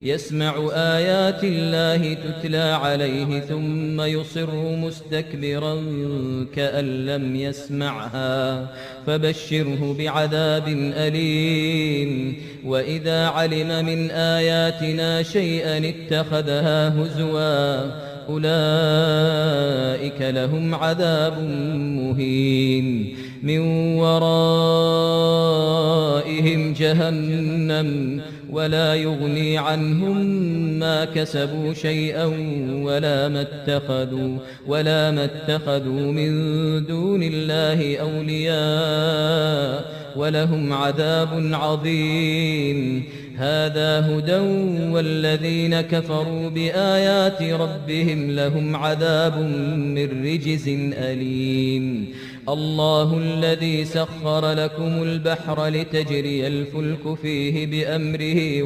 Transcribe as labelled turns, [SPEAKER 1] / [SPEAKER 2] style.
[SPEAKER 1] يسمع آيات الله تتلى عليه ثم يصر مستكبرا كأن لم يسمعها فبشره بعذاب أليم. وإذا علم من آياتنا شيئا اتخذها هزوا أولئك لهم عذاب مهين من ورائهم جهنم ولا يغني عنهم ما كسبوا شيئا ولا ما اتخذوا من دون الله أولياء ولهم عذاب عظيم. هذا هدى والذين كفروا بآيات ربهم لهم عذاب من رجز أليم. الله الذي سخر لكم البحر لتجري الفلك فيه بأمره